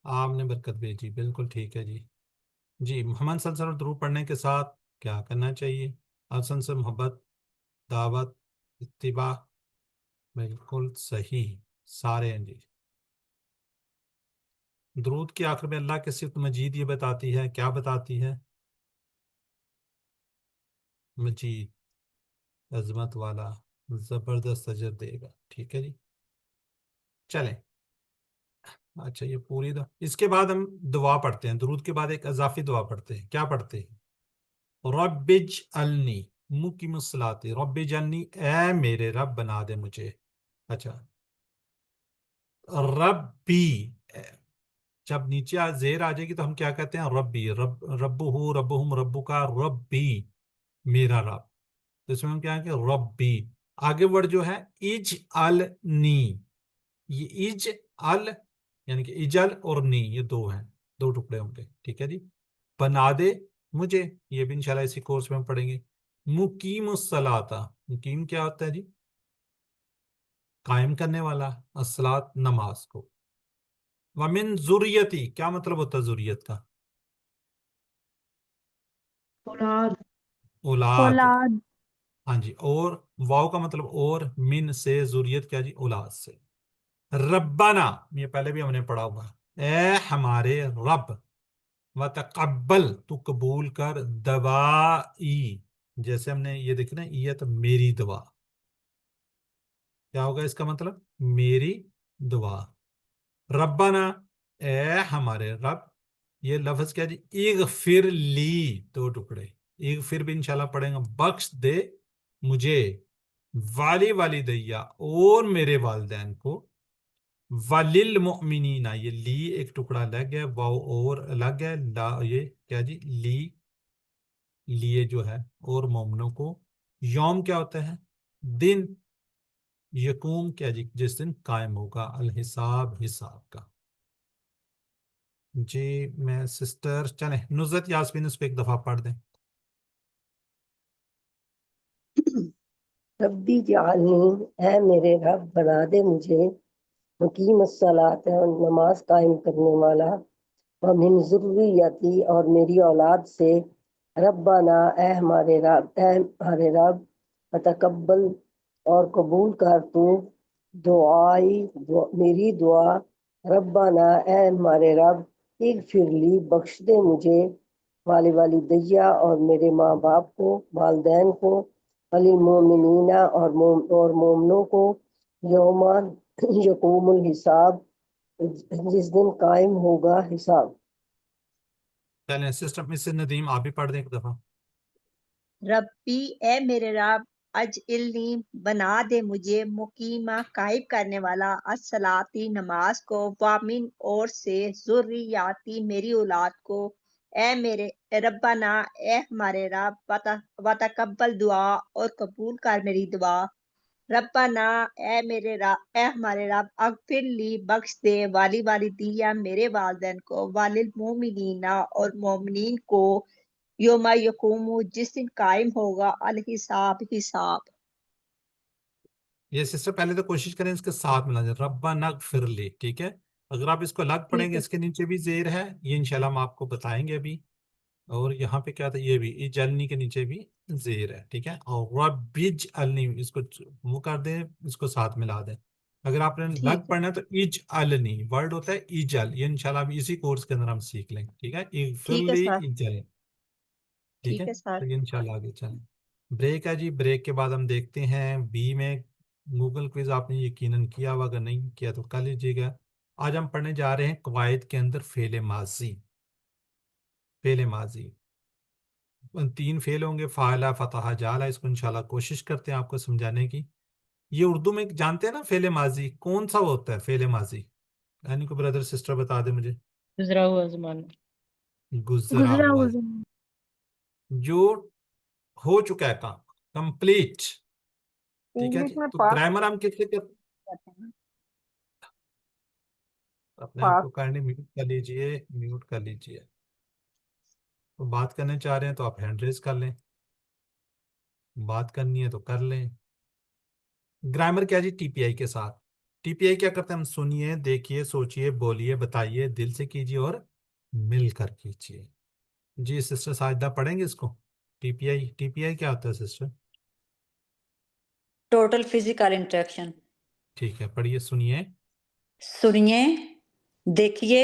S1: آپ نے برکت بھیجی، بالکل ٹھیک ہے جی۔ جی محمد صلی اللہ علیہ وسلم درود پڑھنے کے ساتھ کیا کرنا چاہیے؟ حسن سے محبت، دعوت، اتباع، بالکل صحیح، سارے ہیں جی۔ درود کے آخر میں اللہ کی صفت مجید یہ بتاتی ہے، کیا بتاتی ہے؟ مجید، عظمت والا، زبردست اجر دے گا. ٹھیک ہے جی، چلیں. اچھا یہ پوری اس کے بعد ہم دعا پڑھتے ہیں. درود کے بعد ایک اضافی دعا پڑھتے ہیں. کیا پڑھتے ہیں؟ رب اجعلنی مقیم الصلاۃ، رب اجعلنی، اے میرے رب بنا دے مجھے. اچھا، ربی، جب نیچے زیر آ جائے گی تو ہم کیا کہتے ہیں؟ ربی، رب ہو، ربہم، ربو کا، ربی میرا رب. تو اس میں ہم کیا ہیں کہ ربی. آگے ورڈ جو ہے اجعلنی، یہ اجعل یعنی کہ اجل اور نی، یہ دو ہیں، دو ٹکڑے ہوں گے. ٹھیک ہے جی. بنا دے مجھے، یہ بھی انشاءاللہ اسی کورس میں ہم پڑھیں گے. مقیم الصلاۃ، مقیم کیا ہوتا ہے جی؟ قائم کرنے والا، الصلاۃ نماز کو. ومن ذریتی، کیا مطلب ہوتا ہے ذریت کا؟
S6: اولاد
S1: اولاد.
S6: اولاد
S1: ہاں جی. اور واو کا مطلب اور، من سے، ذریت کیا جی؟ اولاد سے. ربنا، یہ پہلے بھی ہم نے پڑھا ہوا ہے، اے ہمارے رب. وتقبل، تو قبول کر، دوائی، جیسے ہم نے یہ دیکھنا یہ تو میری دعا. کیا ہوگا اس کا مطلب؟ میری دعا. ربنا، اے ہمارے رب. یہ لفظ کیا جی؟ اغفر لی، دو ٹکڑے. اغفر بھی انشاءاللہ پڑھیں گا، بخش دے مجھے، والی والدیہ، اور میرے والدین کو، وللمؤمنین، یہ لی ایک ٹکڑا لگ ہے، واو اور الگ ہے، لا یہ کیا جی؟ لی، لیے جو ہے، اور مومنوں کو. یوم کیا ہوتا ہے؟ دن. یقوم کیا جی؟ جس دن قائم ہوگا، الحساب، حساب کا. جی میں سسٹر چلیں نزت یاسمین اس کو ایک دفعہ پڑھ دیں.
S5: ربی جعلنی، اے میرے رب بنا دے مجھے، مقیم الصلاۃ، نماز قائم کرنے والا، ومن ذریتی، اور میری اولاد سے، ربنا، اے ہمارے رب، فتقبل، اور قبول کر تو، میری دعا، ربنا، اے ہمارے رب، اغفر لی، بخش دے مجھے، والدیہ، اور میرے ماں باپ کو، والدین کو، وللمؤمنین، اور مومنوں کو، یوم یقوم الحساب، جس دن قائم ہوگا حساب.
S1: چلیں سسٹر مسز ندیم آپ بھی پڑھ دیں ایک دفعہ.
S4: ربی، اے میرے رب، اجعلنی، بنا دے مجھے، مقیمہ، قائم کرنے والا، الصلاۃ، نماز کو، وامن، اور سے، ذریاتی، میری اولاد کو، اے میرے ربنا، اے ہمارے رب، وتقبل، دعا، اور قبول کر میری دعا. ربنا، اے میرے رب، اے ہمارے رب، اغفر لی، بخش دے، والدیہ، میرے والدین کو، وللمؤمنین، اور مومنین کو، یوم یقوم، جس دن قائم ہوگا، الحساب، حساب.
S1: یہ سسٹر پہلے تو کوشش کریں اس کے ساتھ ملا جائے، ربنا اغفر لی. ٹھیک ہے، اگر آپ اس کو الگ پڑھیں
S6: ٹھیک
S1: گے
S6: ہے
S1: اس کے نیچے بھی زیر ہے، یہ انشاءاللہ ہم آپ کو بتائیں گے ابھی. اور یہاں پہ کیا تھا؟ یہ بھی اجلنی کے نیچے بھی زیر ہے. ٹھیک ہے، اور رب اجعلنی، اس کو وہ کر دیں، اس کو ساتھ ملا دیں. اگر آپ نے الگ
S6: ٹھیک ہے
S1: پڑھنا ہے تو اجعلنی ورڈ ہوتا ہے ایجل، یہ انشاءاللہ ابھی اسی کورس کے اندر ہم سیکھ لیں گے. ٹھیک ہے، اغفر
S6: ٹھیک ہے
S1: لی
S6: سر
S1: اجل. ٹھیک ہے،
S4: ٹھیک ہے سر.
S1: تو یہ انشاءاللہ آگے چلیں. بریک ہے جی، بریک کے بعد ہم دیکھتے ہیں بی میں گوگل کوئز آپ نے یقیناً کیا ہوا، اگر نہیں کیا تو کر لیجیے گا. آج ہم پڑھنے جا رہے ہیں قواعد کے اندر فعل ماضی. فعل ماضی 3 فعل ہوں گے، فاعلہ، فتح، جعل. اس کو انشاءاللہ کوشش کرتے ہیں آپ کو سمجھانے کی. یہ اردو میں جانتے ہیں نا فعل ماضی کون سا ہوتا ہے؟ فعل ماضی یعنی کو بردر سسٹر بتا دیں مجھے.
S8: گزرا ہوا زمانہ.
S1: گزرا ہوا جو ہو چکا ہے کام، کمپلیٹ. ٹھیک ہے
S3: انگلش
S1: جی.
S3: میں
S1: تو
S3: پاسٹ
S1: گرامر ہم کس سے کرتے
S3: کہتے ہیں.
S1: اپنے آپ کو کائنڈلی میوٹ کر لیجئے، میوٹ کر لیجئے. تو بات کرنے چاہ رہے ہیں تو آپ ہینڈ ریز کر لیں، بات کرنی ہے تو کر لیں. گرامر کیا جی؟ ٹی پی آئی کے ساتھ. ٹی پی آئی کیا کرتے ہیں؟ ہم سنیے، دیکھیے، سوچیے، بولیے، بتائیے، دل سے کیجیے اور مل کر کیجیے. جی سسٹر ساجدہ پڑھیں گے اس کو. ٹی پی آئی، ٹی پی آئی کیا ہوتا ہے سسٹر؟
S2: Total physical interaction.
S1: ٹھیک ہے، پڑھیے، سنیے.
S2: سنیے، دیکھیے،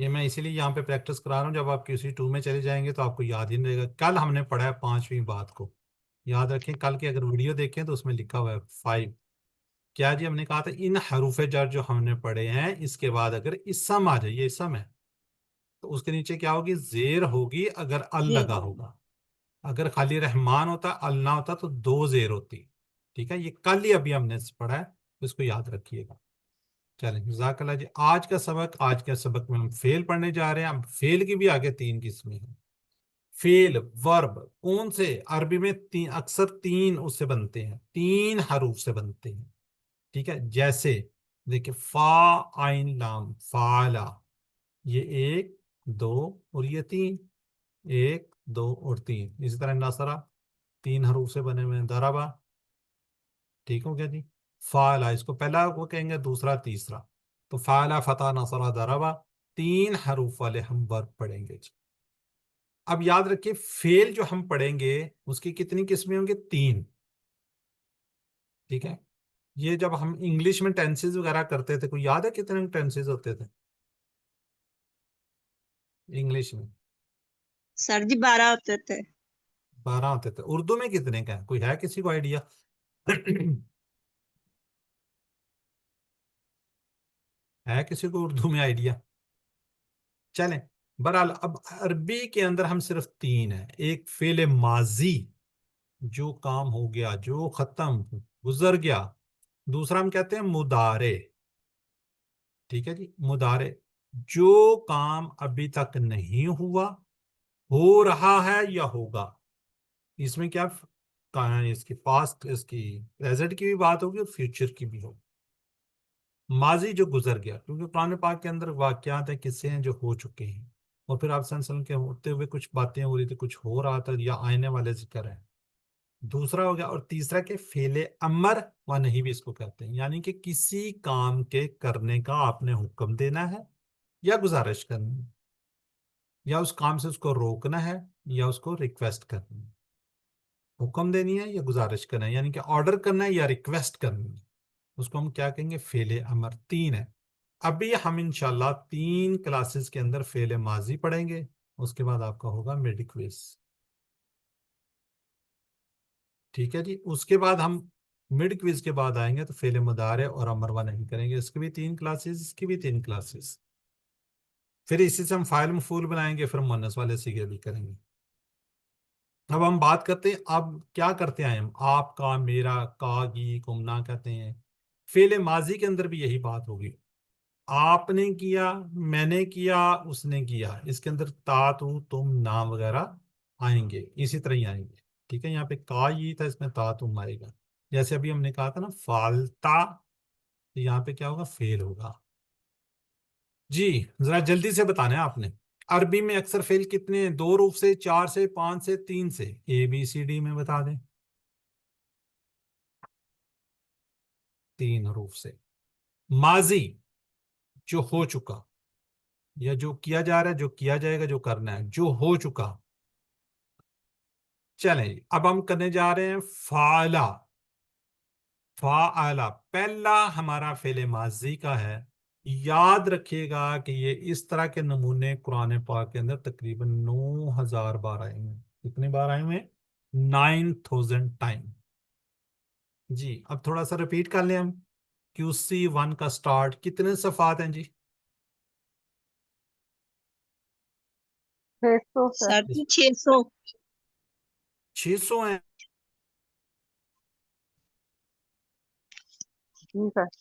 S1: یہ میں اسی لیے یہاں پہ پریکٹس کرا رہا ہوں، جب آپ QC2 میں چلے جائیں گے تو آپ کو یاد ہی نہیں رہے گا. کل ہم نے پڑھا ہے 5ویں بات کو، یاد رکھیں. کل کی اگر ویڈیو دیکھیں تو اس میں لکھا ہوا ہے 5. کیا جی؟ ہم نے کہا تھا ان حروف جر جو ہم نے پڑھے ہیں اس کے بعد اگر اسم آ جائے، یہ اسم ہے، تو اس کے نیچے کیا ہوگی؟ زیر ہوگی اگر ال
S4: جی
S1: لگا ہوگا. اگر خالی رحمان ہوتا، ال نہ ہوتا تو 2 زیر ہوتی. ٹھیک ہے، یہ کل ہی ابھی ہم نے پڑھا ہے، اس کو یاد رکھیے گا. چلیں جزاک اللہ جی. آج کا سبق میں ہم فیل پڑھنے جا رہے ہیں. اب فیل کی بھی آگے 3 قسمیں ہیں. فیل ورب کون سے؟ عربی میں اکثر 3 اس سے بنتے ہیں، 3 حروف سے بنتے ہیں. ٹھیک ہے، جیسے دیکھیں فا عین لام فعلا، یہ 1 2 اور یہ 3، 1 2 اور 3. اسی طرح نصرہ 3 حروف سے بنے ہوئے ہیں. دربا، ٹھیک ہو گیا جی. فعلا اس کو پہلا وہ کہیں گے، دوسرا تیسرا. تو فعلا فتح نصرہ دربا 3 حروف والے ہم ورب پڑھیں گے جی. اب یاد رکھیے فیل جو ہم پڑھیں گے اس کی کتنی قسمیں ہوں گے؟ 3. ٹھیک ہے، یہ جب ہم انگلش میں ٹینسز وغیرہ کرتے تھے، کوئی یاد ہے کتنے ٹینسز ہوتے تھے انگلش میں؟
S4: سر جی 12 ہوتے تھے.
S1: 12 ہوتے تھے. اردو میں کتنے کا ہے؟ کوئی ہے کسی کو آئیڈیا؟ ہے کسی کو اردو میں آئیڈیا؟ چلیں بہرحال اب عربی کے اندر ہم صرف 3 ہیں. ایک فعل ماضی جو کام ہو گیا، جو ختم گزر گیا. دوسرا ہم کہتے ہیں مضارع. ٹھیک ہے جی، مضارع جو کام ابھی تک نہیں ہوا، ہو رہا ہے یا ہوگا. اس میں کیا اس کی پاسٹ، اس کی پریزنٹ کی بھی بات ہوگی اور فیوچر کی بھی ہوگی. ماضی جو گزر گیا، کیونکہ قرآن پاک کے اندر واقعات ہیں، قصے ہیں جو ہو چکے ہیں، اور پھر آپ صلی اللہ علیہ وسلم کے ہوتے ہوئے کچھ باتیں ہو رہی تھی، کچھ ہو رہا تھا یا آنے والے ذکر ہے. دوسرا ہو گیا. اور تیسرا کہ فعل امر و نہیں بھی اس کو کہتے ہیں، یعنی کہ کسی کام کے کرنے کا آپ نے حکم دینا ہے یا گزارش کرنی ہے، یا اس کام سے اس کو روکنا ہے یا اس کو ریکویسٹ کرنی ہے. حکم دینی ہے یا گزارش کرنا ہے، یعنی کہ آرڈر کرنا ہے یا ریکویسٹ کرنی ہے، اس کو ہم کیا کہیں گے؟ فعل امر. 3 ہے. ابھی ہم انشاءاللہ 3 کلاسز کے اندر فعل ماضی پڑھیں گے، اس کے بعد آپ کا ہوگا میڈ کوئز. ٹھیک ہے جی. اس کے بعد ہم مڈ کوئز کے بعد آئیں گے تو فعل مضارع اور امر و نہیں کریں گے. اس کی بھی 3 کلاسز، اس کی بھی 3 کلاسز. پھر اسی سے ہم فاعل مفعول بنائیں گے، پھر مؤنث والے صیغے بھی کریں گے. اب ہم بات کرتے ہیں اب کیا کرتے ہیں ہم؟ آپ کا، میرا، کا، گی، کمنا کہتے ہیں. فعل ماضی کے اندر بھی یہی بات ہوگی. آپ نے کیا، میں نے کیا، اس نے کیا. اس کے اندر تا، تو، تم، نام وغیرہ آئیں گے، اسی طرح ہی آئیں گے. ٹھیک ہے، یہاں پہ کا یہ تھا، اس میں تا تم آئے گا. جیسے ابھی ہم نے کہا تھا نا فالتا، تو یہاں پہ کیا ہوگا؟ فعل ہوگا. جی ذرا جلدی سے بتانا ہے آپ نے. عربی میں اکثر فعل کتنے ہیں؟ 2 حروف سے، 4 سے، 5 سے، 3 سے. ABCD میں بتا دیں. 3 حروف سے. ماضی جو ہو چکا، یا جو کیا جا رہا ہے، جو کیا جائے گا، جو کرنا ہے، جو ہو چکا. چلیں اب ہم کرنے جا رہے ہیں فعلا. فعلا پہلا ہمارا فعل ماضی کا ہے. یاد رکھیے گا کہ یہ اس طرح کے نمونے قرآن پاک کے اندر تقریباً 9000 بار آئے ہیں. کتنے بار آئے ہوئے؟ 9000 ٹائم. جی اب تھوڑا سا ریپیٹ کر لیں ہم. QC1 کا سٹارٹ کتنے صفحات ہیں جی؟
S3: 600 سر.
S4: سر جی 600.
S1: 600 ہیں.
S3: جی سر.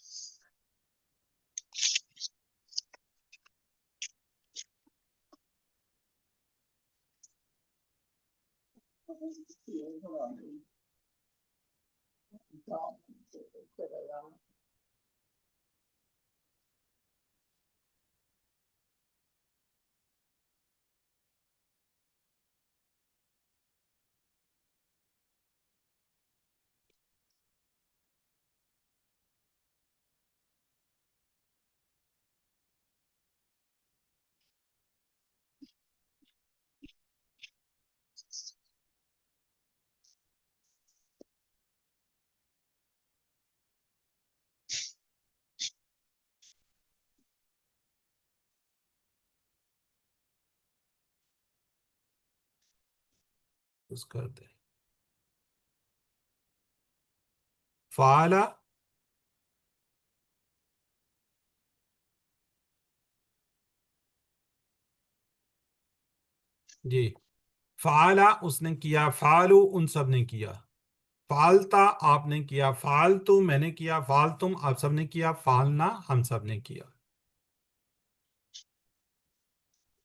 S1: کلوز کر دیں. فعلا جی فعلا اس نے کیا، فعلو ان سب نے کیا، فعلتا آپ نے کیا، فعلتو میں نے کیا، فعلتم آپ سب نے کیا، فعلنا ہم سب نے کیا.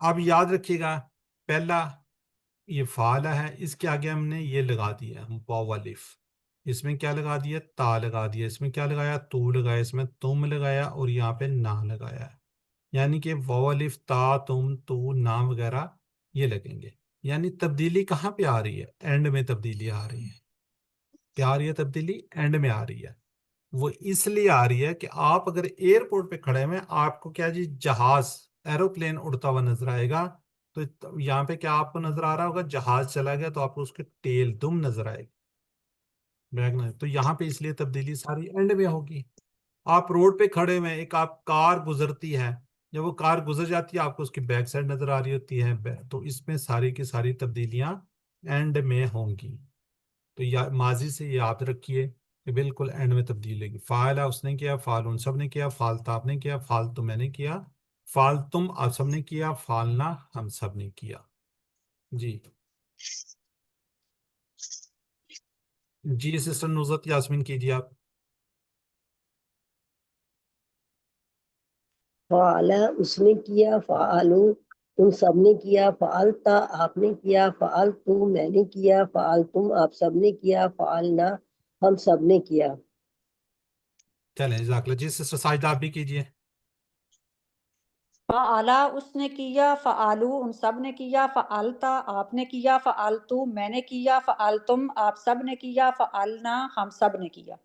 S1: اب یاد رکھیے گا پہلا یہ فعلہ ہے، اس کے آگے ہم نے یہ لگا دیا واو الف، اس میں کیا لگا دیا تا لگا دیا، اس میں کیا لگایا تو لگایا، اس میں تم لگایا اور یہاں پہ نا لگایا. یعنی کہ واو الف تا تم تو نا وغیرہ یہ لگیں گے. یعنی تبدیلی کہاں پہ آ رہی ہے؟ اینڈ میں تبدیلی آ رہی ہے. کیا آ رہی ہے تبدیلی؟ اینڈ میں آ رہی ہے. وہ اس لیے آ رہی ہے کہ آپ اگر ایئرپورٹ پہ کھڑے ہوئے آپ کو کیا جی جہاز ایروپلین اڑتا ہوا نظر آئے گا، تو یہاں پہ کیا آپ کو نظر آ رہا ہوگا؟ جہاز چلا گیا تو آپ کو اس کے ٹیل دم نظر آئے گی. تو یہاں پہ اس لیے تبدیلی ساری اینڈ میں ہوگی. آپ روڈ پہ کھڑے ہوئے ایک آپ کار گزرتی ہے، جب وہ کار گزر جاتی ہے آپ کو اس کی بیک سائڈ نظر آ رہی ہوتی ہے، تو اس میں ساری کی ساری تبدیلیاں اینڈ میں ہوں گی. تو ماضی سے یاد رکھیے کہ بالکل اینڈ میں تبدیل ہوگی. فعلہ اس نے کیا، فعل ان سب نے کیا، فعلتا آپ نے کیا، فعلتو میں نے کیا، فعلتم آپ سب نے کیا، فعلنا ہم سب نے کیا. جی جی سسٹر نصرت یاسمین کیجیے آپ.
S5: فعلا اس نے کیا، فعلو ان سب نے کیا، فعلتا آپ نے کیا، فعلتو میں نے کیا، فعلتم آپ سب نے کیا، فعلنا ہم سب نے کیا.
S1: چلیں جزاک اللہ. جی سسٹر ساجدہ آپ بھی کیجیے.
S2: فعلا اس نے کیا، فعلو ان سب نے کیا، فعلتا آپ نے کیا، فعلتو میں نے کیا، فعلتم آپ سب نے کیا، فعلنا ہم سب نے کیا.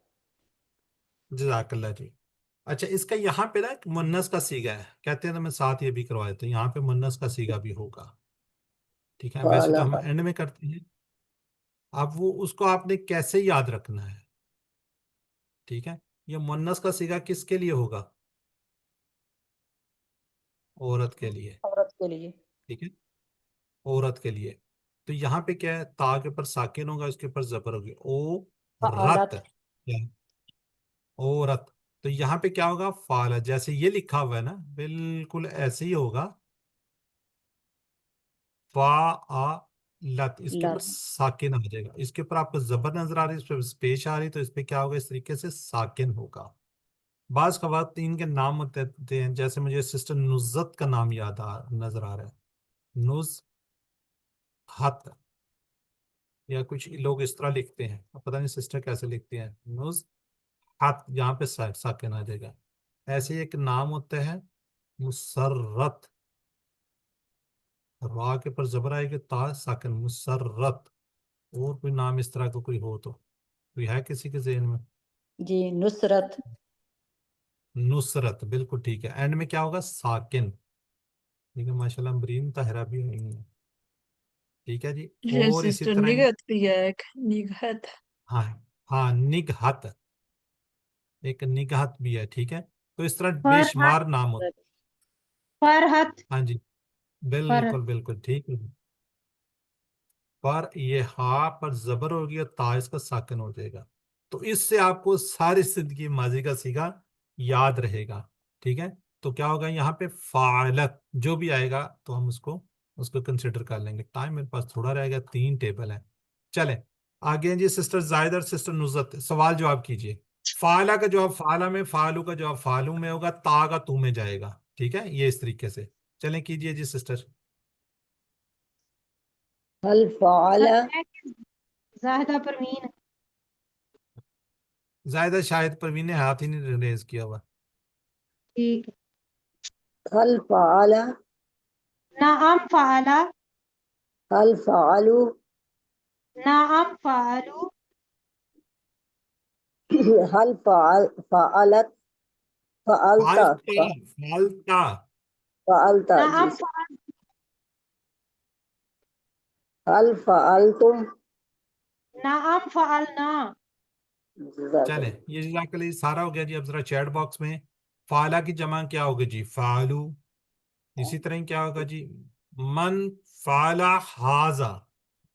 S1: جزاک اللہ جی. اچھا اس کا یہاں پہ نا ایک منس کا سیگا ہے، کہتے ہیں تو میں ساتھ یہ بھی کروایا تو یہاں پہ منس کا سیگا بھی ہوگا. ٹھیک ہے، ویسے تو ہم
S5: فعلا
S1: اینڈ میں کرتے ہیں. اب وہ اس کو آپ نے کیسے یاد رکھنا ہے؟ ٹھیک ہے، یہ منس کا سیگا کس کے لیے ہوگا؟ عورت کے لیے.
S2: عورت کے لیے.
S1: ٹھیک ہے، عورت کے لیے. تو یہاں پہ کیا ہے؟ تا کے اوپر ساکن ہوگا، اس کے اوپر زبر ہوگی، او رت.
S2: فعلت.
S1: عورت. تو یہاں پہ کیا ہوگا؟ فعلا. جیسے یہ لکھا ہوا ہے نا بالکل ایسے ہی ہوگا، فعلت. اس کے اوپر
S2: لت.
S1: ساکن آ جائے گا، اس کے اوپر آپ کو زبر نظر آ رہی ہے، اس پہ پیش آ رہی، تو اس پہ کیا ہوگا؟ اس طریقے سے ساکن ہوگا. بعض خواتین کے نام ہوتے ہیں، جیسے مجھے سسٹر نزت کا نام یاد نظر آ رہا ہے، نزہت، یا کچھ لوگ اس طرح لکھتے ہیں، پتہ نہیں سسٹر کیسے لکھتے ہیں، نزہت، یہاں پہ ساکن آ جائے گا. ایسے ایک نام ہوتا ہے مسرت، را کے پر زبر آئے گی، تا ساکن، مسرت. اور کوئی نام اس طرح کا کوئی ہو تو کوئی ہے کسی کے ذہن میں؟
S2: جی نصرت.
S1: نصرت، بالکل ٹھیک ہے. اینڈ میں کیا ہوگا؟ ساکن. ٹھیک ہے، ماشاء اللہ مریم طاہرہ بھی ہوئی ہیں. ٹھیک ہے جی. اور اسی
S9: سسٹر
S1: طرح
S9: نگہت بھی ہے ایک نگہت.
S1: ہاں ہاں نگہت، ایک نگہت بھی ہے. ٹھیک ہے، تو اس طرح بے شمار نام ہوتے
S10: فرحت.
S1: ہیں. ہاں جی
S10: فرحت.
S1: بالکل بالکل ٹھیک ہے. پر یہ ہا پر زبر ہو گیا، تا اس کا ساکن ہو جائے گا. تو اس سے آپ کو ساری زندگی ماضی کا سیگا یاد رہے گا. ٹھیک ہے، تو کیا ہوگا یہاں پہ؟ فعلت. جو بھی آئے گا تو ہم اس کو کنسیڈر کر لیں گے. ٹائم میرے پاس تھوڑا رہ گیا، 3 ٹیبل ہیں. چلیں آگے جی. سسٹر زائد اور سسٹر نزت سوال جواب کیجئے. فعلہ کا جواب فعلہ میں، فعلو کا جواب فعلو میں ہوگا، تا کا تو میں جائے گا. ٹھیک ہے، یہ اس طریقے سے. چلیں کیجئے جی سسٹر.
S5: هل فعل
S10: زاہدہ پروین.
S1: زائدہ شاید پروین نے ہاتھ ہی نہیں ریز کیا ہوا.
S10: ٹھیک ہے.
S5: هل فعل
S10: نعم فعلا.
S5: هل فعلوا
S10: نعم فعلوا.
S5: هل فعلت فعلت
S1: فعلتا.
S5: فعلت جی.
S10: نعم فعل.
S5: هل فعلتم
S10: نعم فعلنا.
S5: جزاک
S1: چلیں
S5: اللہ.
S1: یہ جزاک اللہ سارا ہو گیا جی. اب ذرا چیٹ باکس میں فعلا کی جمع کیا ہوگا جی؟ فعلو. اسی طرح کیا ہوگا جی؟ من فعلا حاضا،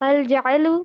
S11: هل جعلوا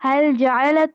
S11: هل جعلت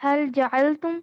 S11: هل جعلتم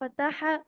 S11: فتح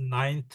S1: 9th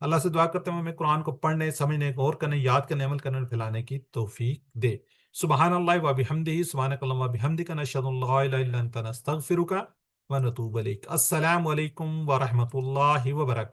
S1: اللہ سے دعا کرتے ہیں ہمیں قرآن کو پڑھنے، سمجھنے، غور کرنے، یاد کرنے، عمل کرنے اور پھیلانے کی توفیق دے۔ سبحان اللہ و بحمدہ، سبحانک اللہم و بحمدک، نشہد ان لا الہ الا انت، نستغفرک و نتوب الیک۔ السلام علیکم ورحمۃ اللہ وبرکاتہ۔